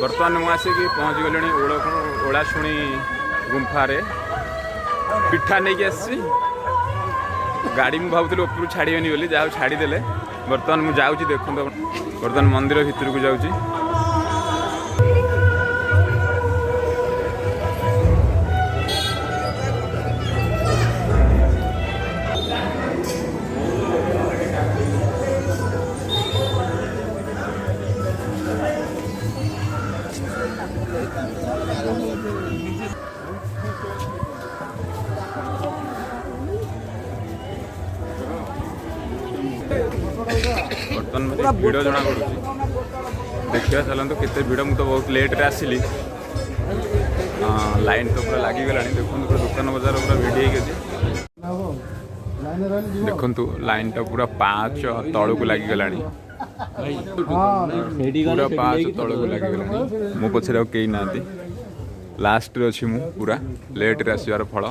बर्तमान मुझे आसिक पहुँच गली ओलाशुणी गुंफारे पिठा नहीं आसी गाड़ी मुझे भावुली उपरू छाड़बेनि बोली जहाँ छाड़देले बर्तमान मुझे जाऊँगी देखो बर्तमान मंदिर भितर को जाऊँगी बर्तमान मत भिड़ जना पड़ी देखा चलते केते भिड़ मुझे तो बहुत लेट रे आसिली लाइन तो पूरा लगिगला देखो पूरा दुकान बजार पूरा भिड़ी देखु लाइन टा पूरा 5 तल को लगिगला पूरा 5 तल को लगिगला मो पछरे कई ना लास्ट रे अच्छी मु पूरा लेट रे आसबार फल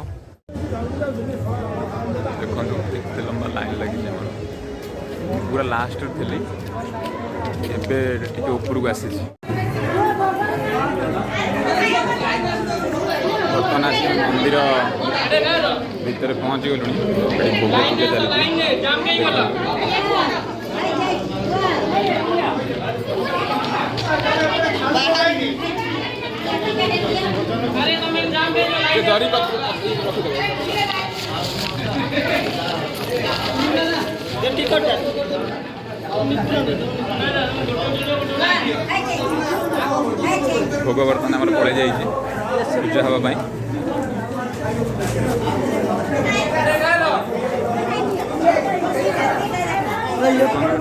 देखो केते लंबा लाइन लगी पूरा लास्ट थी एवं ऊपर को आसी बर्तमान आस मंदिर भितर पहुँची गलु भोग पूजा चलती भोग बर्तमान आम पड़े जा पूजा हाँपाई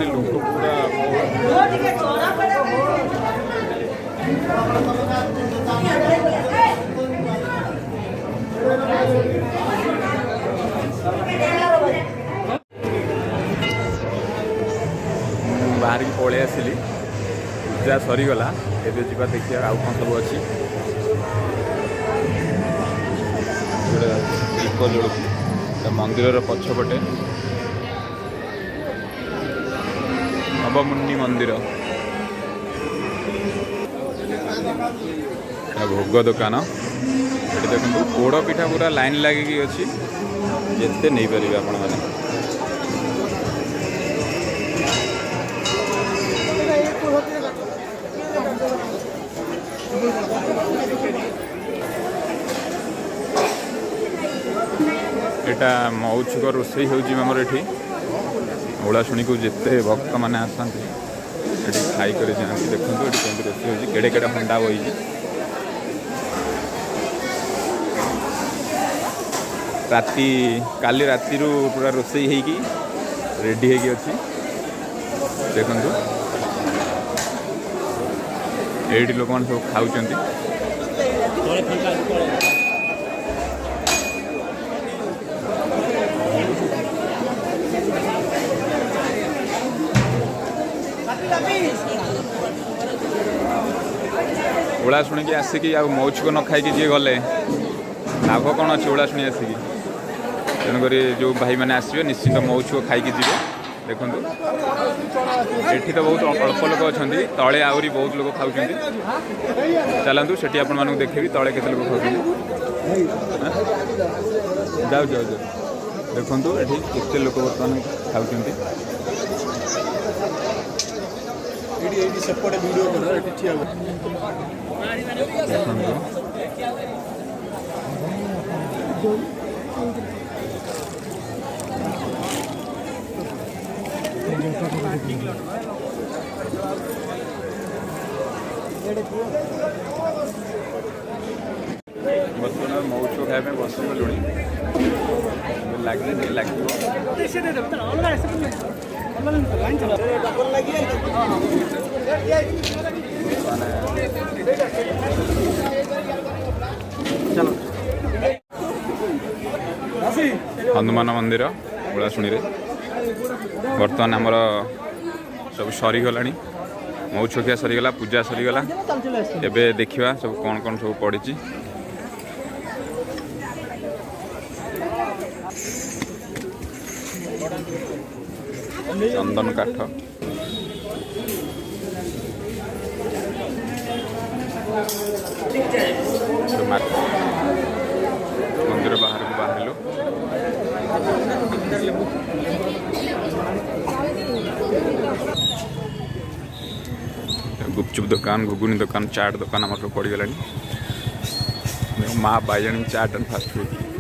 लोक पूरा बाहर की पलि आसली पूजा सरीगला एवं जा देखिए आउ कौन सब अच्छी दीप जोड़ मंदिर पछपटे नवमुनि मंदिर भोग दुकान ये देखो पोड़ पिठा पूरा लाइन लगिकी अच्छी जिते नहीं पारे आपण मैंने एटा मौछुक रोसई होमर ये ओलाशुणी को जिते भक्त मैंने आसती खाई कर जाती देखो ये कमी रोसई हो केड़े केड़े हंडा बही राति काली राति पूरा रोसई होगी रेडी होगी अच्छी देखु ये लोक मैंने सब खाऊँ ओलाशुणी की आसिकी मौछुक न खाई जी गले लाभ कौन अच्छे ओलाशुणी आसिकी तेणुक जो भाई मैंने आसवे निश्चित मौछुक खाई जी देखु ये तो बहुत अल्प लोक अच्छा तले आहरी बहुत लोग खाऊँ चलतु से आपण मानक देखेबी तले केते लोग खाऊँ जाओ जाओ जाओ देखु ये केते लोक बर्तमान खाऊँ सेपटे वीडियो कर बर्तमान मौछुक खाया बस गलु लगे लगे हनुमान मंदिर ओलाशुणी बर्तमान आमर सब सरीगला मौछुकिया सरीगला पूजा सरीगला एबे देखिवा सब कौन कौन सब पड़ी चंदन काठ गुपचुप दुकान घुगुनी दुकान चाट दुकान आम सब पड़गलानी माँ बाइजणी चाट एंड फास्ट फूड।